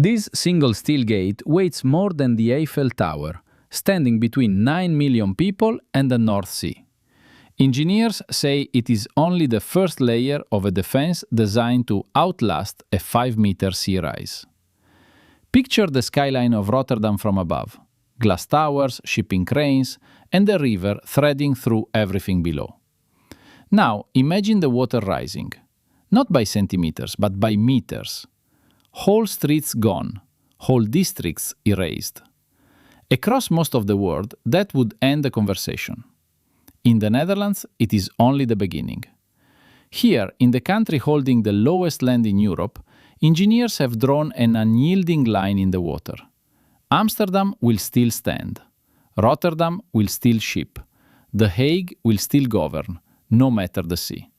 This single steel gate weighs more than the Eiffel Tower, standing between 9 million people and the North Sea. Engineers say it is only the first layer of a defense designed to outlast a 5-meter sea rise. Picture the skyline of Rotterdam from above: glass towers, shipping cranes, and the river threading through everything below. Now imagine the water rising, not by centimeters, but by meters. Whole streets gone, whole districts erased. Across most of the world, that would end the conversation. In the Netherlands, it is only the beginning. Here, in the country holding the lowest land in Europe, engineers have drawn an unyielding line in the water. Amsterdam will still stand. Rotterdam will still ship. The Hague will still govern, no matter the sea.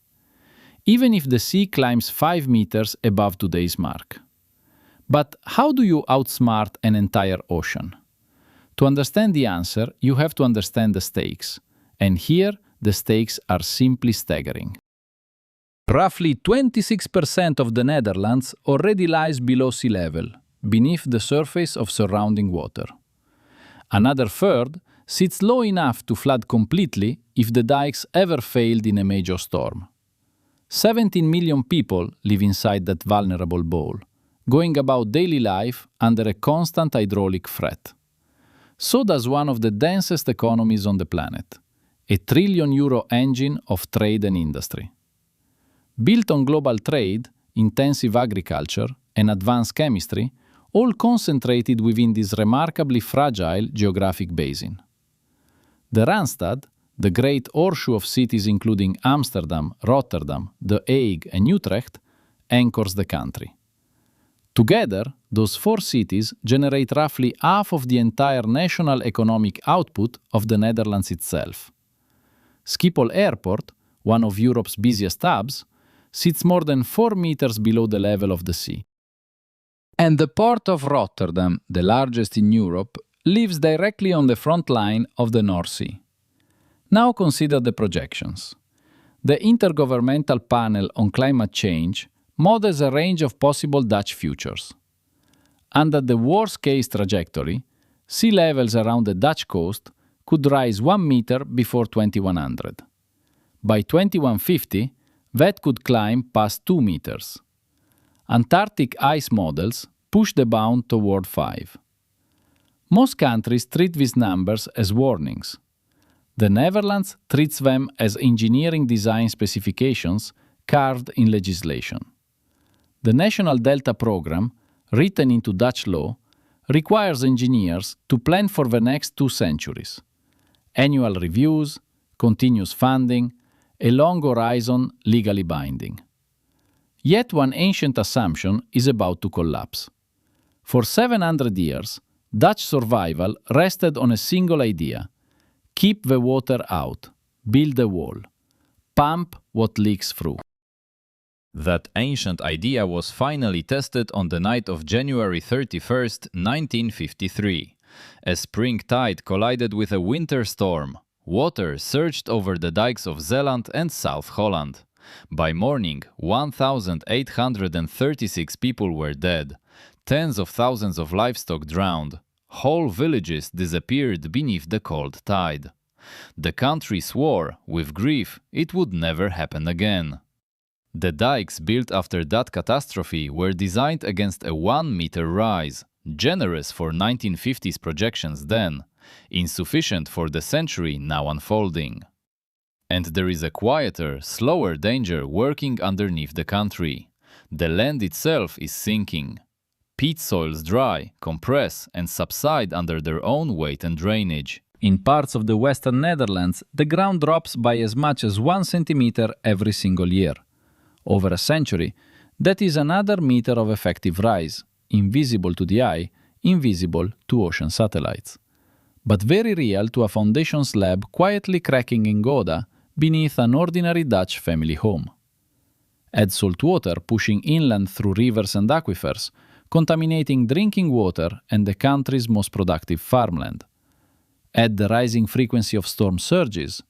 Even if the sea climbs 5 meters above today's mark. But how do you outsmart an entire ocean? To understand the answer, you have to understand the stakes. And here, the stakes are simply staggering. Roughly 26% of the Netherlands already lies below sea level, beneath the surface of surrounding water. Another third sits low enough to flood completely if the dikes ever failed in a major storm. 17 million people live inside that vulnerable bowl, going about daily life under a constant hydraulic threat. So does one of the densest economies on the planet, a €1 trillion engine of trade and industry. Built on global trade, intensive agriculture, and advanced chemistry, all concentrated within this remarkably fragile geographic basin. The Randstad, the great horseshoe of cities including Amsterdam, Rotterdam, The Hague, and Utrecht, anchors the country. Together, those 4 cities generate roughly half of the entire national economic output of the Netherlands itself. Schiphol Airport, one of Europe's busiest hubs, sits more than 4 meters below the level of the sea. And the Port of Rotterdam, the largest in Europe, lives directly on the front line of the North Sea. Now consider the projections. The Intergovernmental Panel on Climate Change models a range of possible Dutch futures. Under the worst-case trajectory, sea levels around the Dutch coast could rise 1 meter before 2100. By 2150, that could climb past 2 meters. Antarctic ice models push the bound toward 5. Most countries treat these numbers as warnings. The Netherlands treats them as engineering design specifications carved in legislation. The National Delta Program, written into Dutch law, requires engineers to plan for the next 2 centuries. Annual reviews, continuous funding, a long horizon legally binding. Yet one ancient assumption is about to collapse. For 700 years, Dutch survival rested on a single idea: keep the water out, build a wall, pump what leaks through. That ancient idea was finally tested on the night of January 31st, 1953. A spring tide collided with a winter storm. Water surged over the dikes of Zeeland and South Holland. By morning, 1,836 people were dead. Tens of thousands of livestock drowned. Whole villages disappeared beneath the cold tide. The country swore, with grief, it would never happen again. The dikes built after that catastrophe were designed against a 1-meter rise, generous for 1950s projections then, insufficient for the century now unfolding. And there is a quieter, slower danger working underneath the country. The land itself is sinking. Peat soils dry, compress, and subside under their own weight and drainage. In parts of the western Netherlands, the ground drops by as much as 1 centimeter every single year. Over a century, that is another meter of effective rise, invisible to the eye, invisible to ocean satellites. But very real to a foundation slab quietly cracking in Gouda beneath an ordinary Dutch family home. Add salt water pushing inland through rivers and aquifers, contaminating drinking water and the country's most productive farmland. Add the rising frequency of storm surges.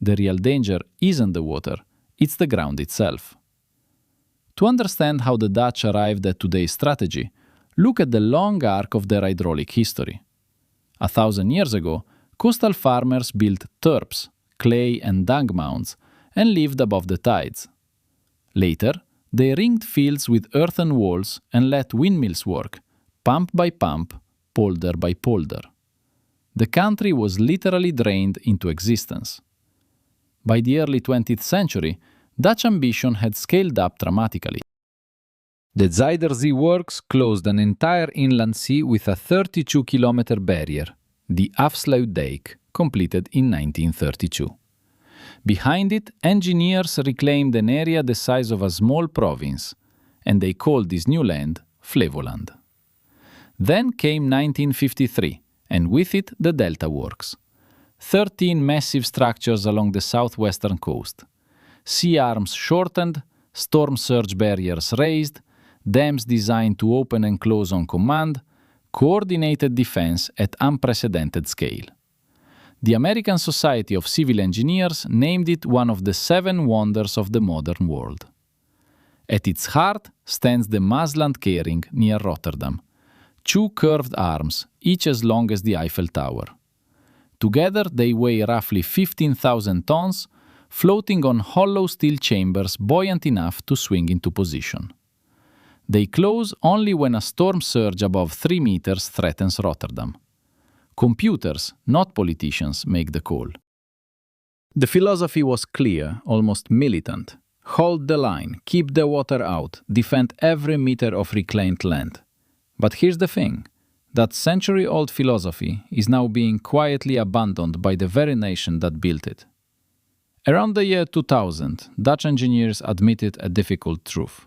The real danger isn't the water, it's the ground itself. To understand how the Dutch arrived at today's strategy, Look at the long arc of their hydraulic history. 1,000 years ago, coastal farmers built terps, clay and dung mounds, and lived above the tides. Later, they ringed fields with earthen walls and let windmills work, pump by pump, polder by polder. The country was literally drained into existence. By the early 20th century, Dutch ambition had scaled up dramatically. The Zuiderzee works closed an entire inland sea with a 32-kilometer barrier, the Afsluitdijk, completed in 1932. Behind it, engineers reclaimed an area the size of a small province, and they called this new land Flevoland. Then came 1953, and with it the Delta Works. 13 massive structures along the southwestern coast. Sea arms shortened, storm surge barriers raised, dams designed to open and close on command, coordinated defense at unprecedented scale. The American Society of Civil Engineers named it one of the 7 wonders of the modern world. At its heart stands the Maeslantkering near Rotterdam, 2 curved arms, each as long as the Eiffel Tower. Together they weigh roughly 15,000 tons, floating on hollow steel chambers buoyant enough to swing into position. They close only when a storm surge above 3 meters threatens Rotterdam. Computers, not politicians, make the call. The philosophy was clear, almost militant. Hold the line, keep the water out, defend every meter of reclaimed land. But here's the thing. That century-old philosophy is now being quietly abandoned by the very nation that built it. Around the year 2000, Dutch engineers admitted a difficult truth.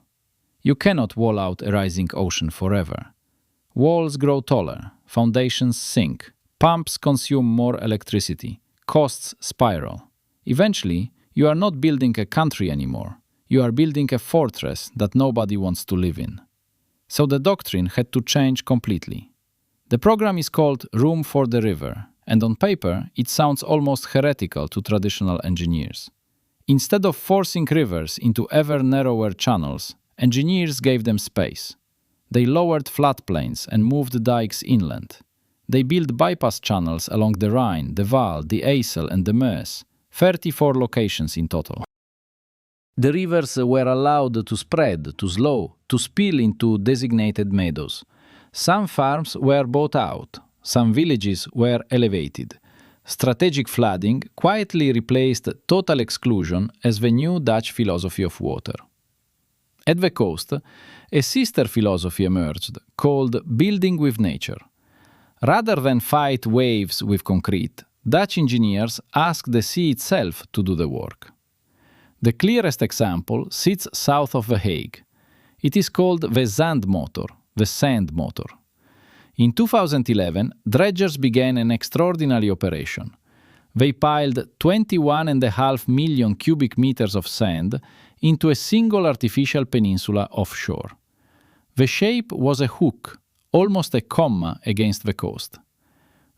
You cannot wall out a rising ocean forever. Walls grow taller, foundations sink, pumps consume more electricity, costs spiral. Eventually, you are not building a country anymore. You are building a fortress that nobody wants to live in. So the doctrine had to change completely. The program is called Room for the River, and on paper, it sounds almost heretical to traditional engineers. Instead of forcing rivers into ever narrower channels, engineers gave them space. They lowered floodplains and moved dikes inland. They built bypass channels along the Rhine, the Waal, the Eisel and the Meuse, 34 locations in total. The rivers were allowed to spread, to slow, to spill into designated meadows. Some farms were bought out, some villages were elevated. Strategic flooding quietly replaced total exclusion as the new Dutch philosophy of water. At the coast, a sister philosophy emerged, called building with nature. Rather than fight waves with concrete, Dutch engineers asked the sea itself to do the work. The clearest example sits south of The Hague. It is called the zandmotor, the sand motor. In 2011, dredgers began an extraordinary operation. They piled 21.5 million cubic meters of sand into a single artificial peninsula offshore. The shape was a hook, almost a comma against the coast.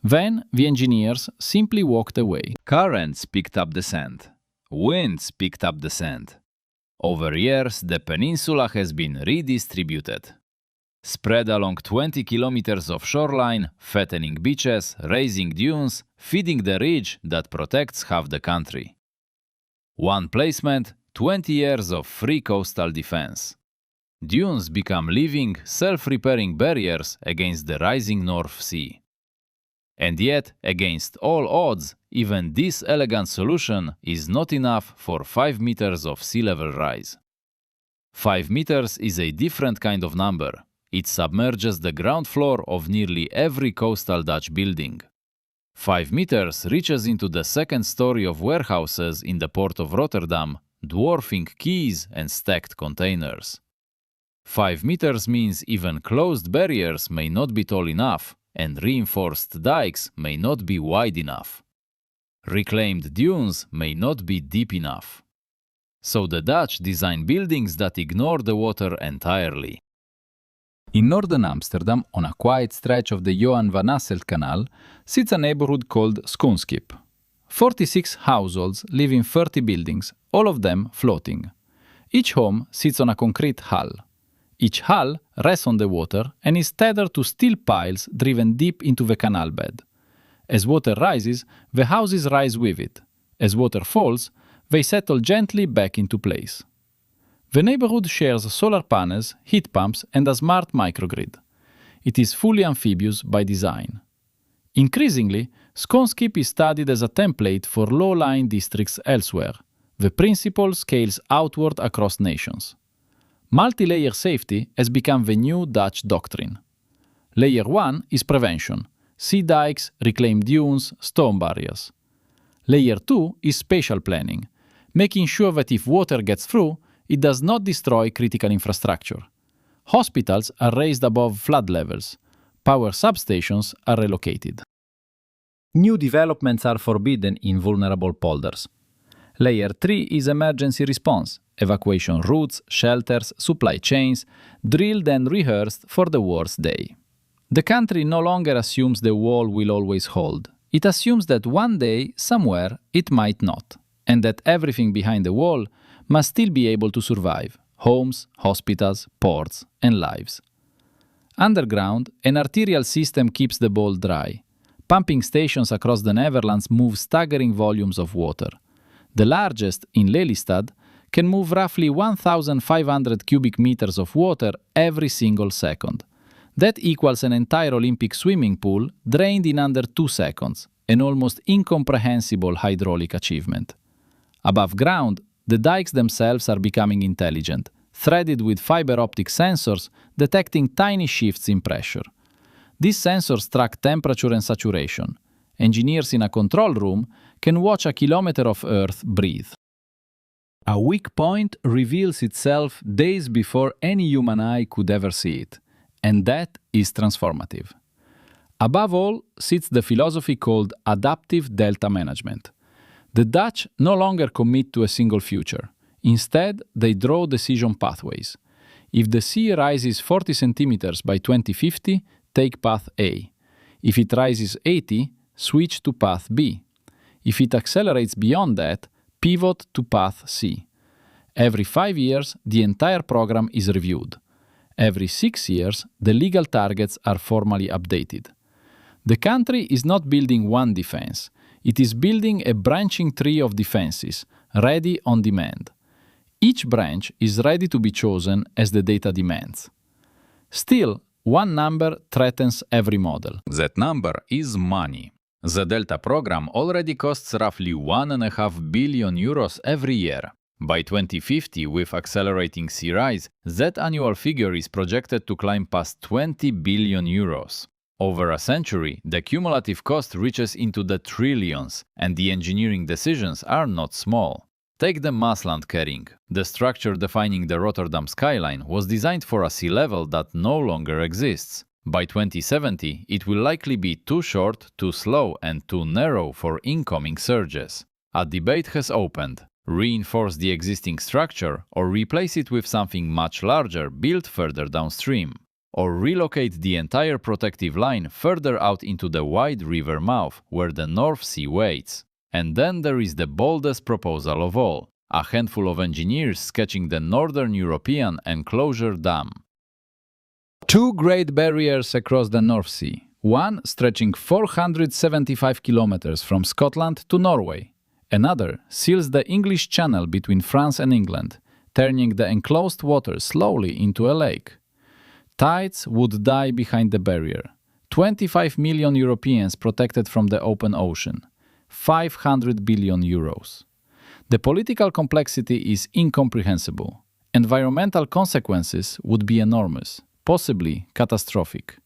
Then the engineers simply walked away. Currents picked up the sand. Winds picked up the sand. Over years, the peninsula has been redistributed. Spread along 20 kilometers of shoreline, fattening beaches, raising dunes, feeding the ridge that protects half the country. One placement, 20 years of free coastal defense. Dunes become living, self-repairing barriers against the rising North Sea. And yet, against all odds, even this elegant solution is not enough for 5 meters of sea level rise. 5 meters is a different kind of number. It submerges the ground floor of nearly every coastal Dutch building. 5 meters reaches into the second story of warehouses in the Port of Rotterdam, dwarfing quays and stacked containers. 5 meters means even closed barriers may not be tall enough, and reinforced dikes may not be wide enough. Reclaimed dunes may not be deep enough. So the Dutch design buildings that ignore the water entirely. In northern Amsterdam, on a quiet stretch of the Johan van Asselt Canal, sits a neighborhood called Schoonskip. 46 households live in 30 buildings, all of them floating. Each home sits on a concrete hull. Each hull rests on the water and is tethered to steel piles driven deep into the canal bed. As water rises, the houses rise with it. As water falls, they settle gently back into place. The neighborhood shares solar panels, heat pumps, and a smart microgrid. It is fully amphibious by design. Increasingly, Skonskip is studied as a template for low-lying districts elsewhere. The principle scales outward across nations. Multi-layer safety has become the new Dutch doctrine. Layer 1 is prevention: sea dikes, reclaimed dunes, storm barriers. Layer 2 is spatial planning, making sure that if water gets through, it does not destroy critical infrastructure. Hospitals are raised above flood levels. Power substations are relocated. New developments are forbidden in vulnerable polders. Layer 3 is emergency response: evacuation routes, shelters, supply chains, drilled and rehearsed for the worst day. The country no longer assumes the wall will always hold. It assumes that one day, somewhere, it might not, and that everything behind the wall must still be able to survive: homes, hospitals, ports, and lives. Underground, an arterial system keeps the bowl dry. Pumping stations across the Netherlands move staggering volumes of water. The largest, in Lelystad, can move roughly 1,500 cubic meters of water every single second. That equals an entire Olympic swimming pool drained in under 2 seconds, an almost incomprehensible hydraulic achievement. Above ground, the dikes themselves are becoming intelligent, threaded with fiber optic sensors detecting tiny shifts in pressure. These sensors track temperature and saturation. Engineers in a control room can watch a kilometer of Earth breathe. A weak point reveals itself days before any human eye could ever see it, and that is transformative. Above all sits the philosophy called adaptive delta management. The Dutch no longer commit to a single future. Instead, they draw decision pathways. If the sea rises 40 centimeters by 2050, take path A. If it rises 80, switch to path B. If it accelerates beyond that, pivot to path C. Every 5 years, the entire program is reviewed. Every 6 years, the legal targets are formally updated. The country is not building one defense. It is building a branching tree of defenses, ready on demand. Each branch is ready to be chosen as the data demands. Still, one number threatens every model. That number is money. The Delta program already costs roughly 1.5 billion euros every year. By 2050, with accelerating sea rise, that annual figure is projected to climb past 20 billion euros. Over a century, the cumulative cost reaches into the trillions, and the engineering decisions are not small. Take the Maeslantkering. The structure defining the Rotterdam skyline was designed for a sea level that no longer exists. By 2070, it will likely be too short, too slow, and too narrow for incoming surges. A debate has opened: reinforce the existing structure or replace it with something much larger built further downstream, or relocate the entire protective line further out into the wide river mouth where the North Sea waits. And then there is the boldest proposal of all: a handful of engineers sketching the Northern European enclosure dam. 2 great barriers across the North Sea, one stretching 475 kilometers from Scotland to Norway. Another seals the English Channel between France and England, turning the enclosed water slowly into a lake. Tides would die behind the barrier. 25 million Europeans protected from the open ocean. 500 billion euros. The political complexity is incomprehensible. Environmental consequences would be enormous, possibly catastrophic.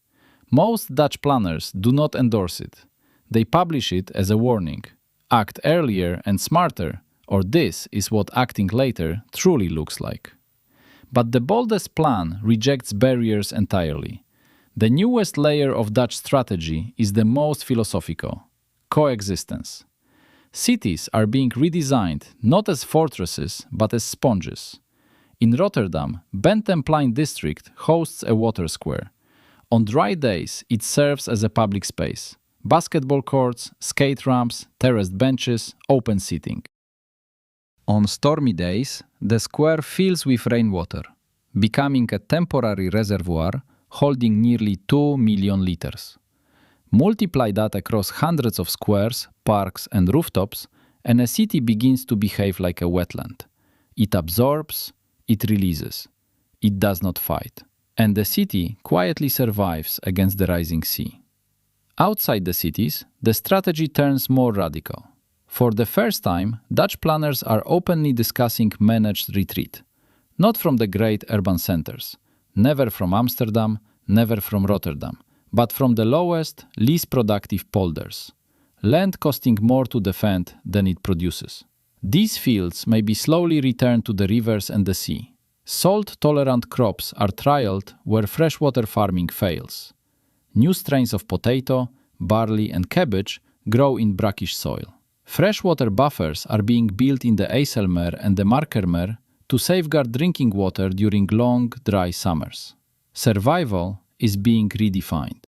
Most Dutch planners do not endorse it. They publish it as a warning. Act earlier and smarter, or this is what acting later truly looks like. But the boldest plan rejects barriers entirely. The newest layer of Dutch strategy is the most philosophical: coexistence. Cities are being redesigned not as fortresses but as sponges. In Rotterdam, Benthemplein district hosts a water square. On dry days, it serves as a public space: basketball courts, skate ramps, terraced benches, open seating. On stormy days, the square fills with rainwater. becoming a temporary reservoir holding nearly 2 million liters. Multiply that across hundreds of squares, parks, and rooftops, and a city begins to behave like a wetland. It absorbs, it releases. It does not fight. And the city quietly survives against the rising sea. Outside the cities, the strategy turns more radical. For the first time, Dutch planners are openly discussing managed retreat. Not from the great urban centers, never from Amsterdam, never from Rotterdam, but from the lowest, least productive polders. Land costing more to defend than it produces. These fields may be slowly returned to the rivers and the sea. Salt-tolerant crops are trialed where freshwater farming fails. New strains of potato, barley, and cabbage grow in brackish soil. Freshwater buffers are being built in the IJsselmeer and the Markermeer to safeguard drinking water during long, dry summers. Survival is being redefined.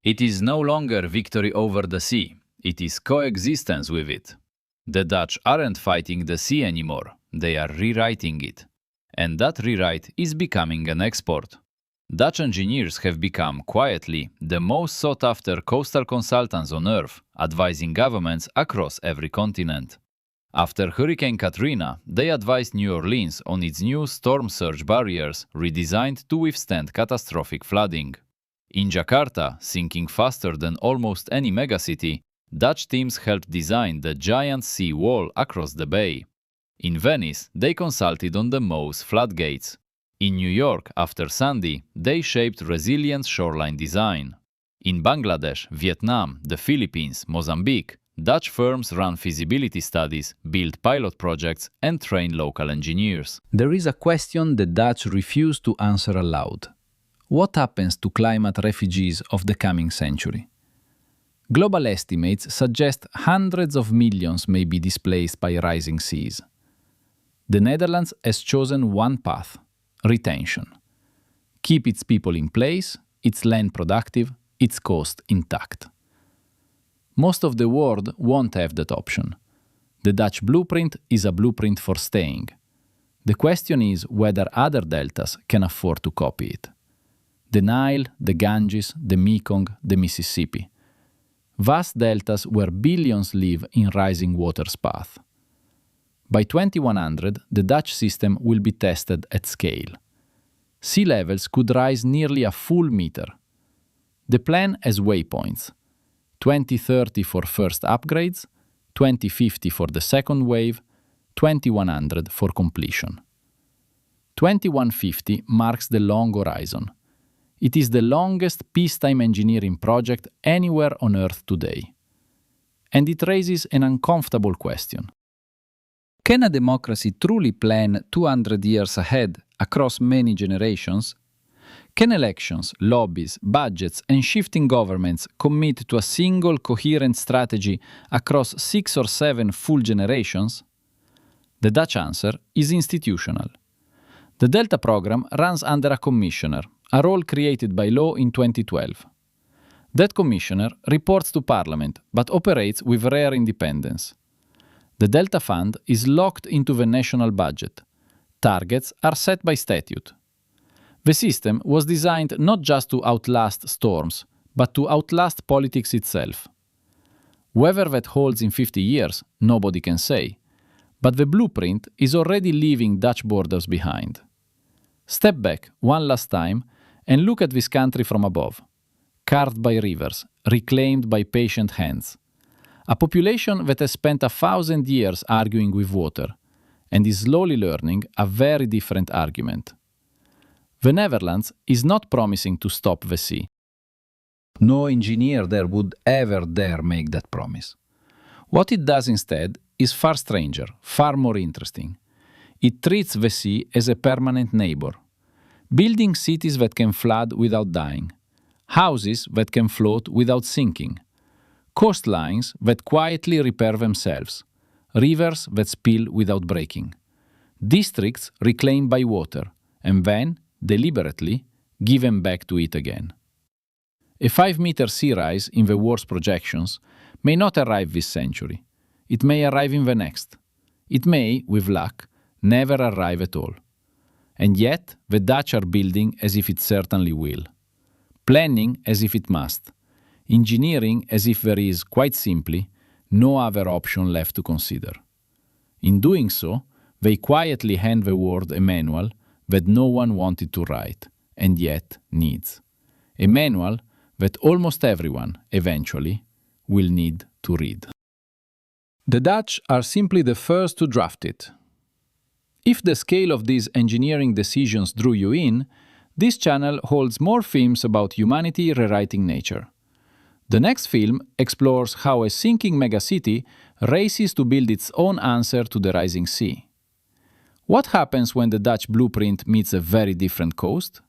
It is no longer victory over the sea, it is coexistence with it. The Dutch aren't fighting the sea anymore, they are rewriting it. And that rewrite is becoming an export. Dutch engineers have become, quietly, the most sought-after coastal consultants on Earth, advising governments across every continent. After Hurricane Katrina, they advised New Orleans on its new storm surge barriers redesigned to withstand catastrophic flooding. In Jakarta, sinking faster than almost any megacity, Dutch teams helped design the giant sea wall across the bay. In Venice, they consulted on the Meuse floodgates. In New York, after Sandy, they shaped resilient shoreline design. In Bangladesh, Vietnam, the Philippines, Mozambique, Dutch firms run feasibility studies, build pilot projects, and train local engineers. There is a question the Dutch refuse to answer aloud. What happens to climate refugees of the coming century? Global estimates suggest hundreds of millions may be displaced by rising seas. The Netherlands has chosen one path: retention. Keep its people in place, its land productive, its coast intact. Most of the world won't have that option. The Dutch blueprint is a blueprint for staying. The question is whether other deltas can afford to copy it. The Nile, the Ganges, the Mekong, the Mississippi. Vast deltas where billions live in rising water's path. By 2100, the Dutch system will be tested at scale. Sea levels could rise nearly a full meter. The plan has waypoints: 2030 for first upgrades, 2050 for the second wave, 2100 for completion. 2150 marks the long horizon. It is the longest peacetime engineering project anywhere on Earth today. And it raises an uncomfortable question. Can a democracy truly plan 200 years ahead across many generations? Can elections, lobbies, budgets, and shifting governments commit to a single coherent strategy across 6 or 7 full generations? The Dutch answer is institutional. The Delta program runs under a commissioner, a role created by law in 2012. That commissioner reports to Parliament, but operates with rare independence. The Delta Fund is locked into the national budget. Targets are set by statute. The system was designed not just to outlast storms, but to outlast politics itself. Whether that holds in 50 years, nobody can say. But the blueprint is already leaving Dutch borders behind. Step back one last time and look at this country from above. Carved by rivers, reclaimed by patient hands. A population that has spent 1,000 years arguing with water, and is slowly learning a very different argument. The Netherlands is not promising to stop the sea. No engineer there would ever dare make that promise. What it does instead is far stranger, far more interesting. It treats the sea as a permanent neighbor, building cities that can flood without dying, houses that can float without sinking, coastlines that quietly repair themselves, rivers that spill without breaking, districts reclaimed by water, and then, deliberately, given back to it again. A 5-meter sea rise in the worst projections may not arrive this century. It may arrive in the next. It may, with luck, never arrive at all. And yet, the Dutch are building as if it certainly will. Planning as if it must. Engineering as if there is, quite simply, no other option left to consider. In doing so, they quietly hand the world a manual that no one wanted to write, and yet needs. A manual that almost everyone, eventually, will need to read. The Dutch are simply the first to draft it. If the scale of these engineering decisions drew you in, this channel holds more films about humanity rewriting nature. The next film explores how a sinking megacity races to build its own answer to the rising sea. What happens when the Dutch blueprint meets a very different coast?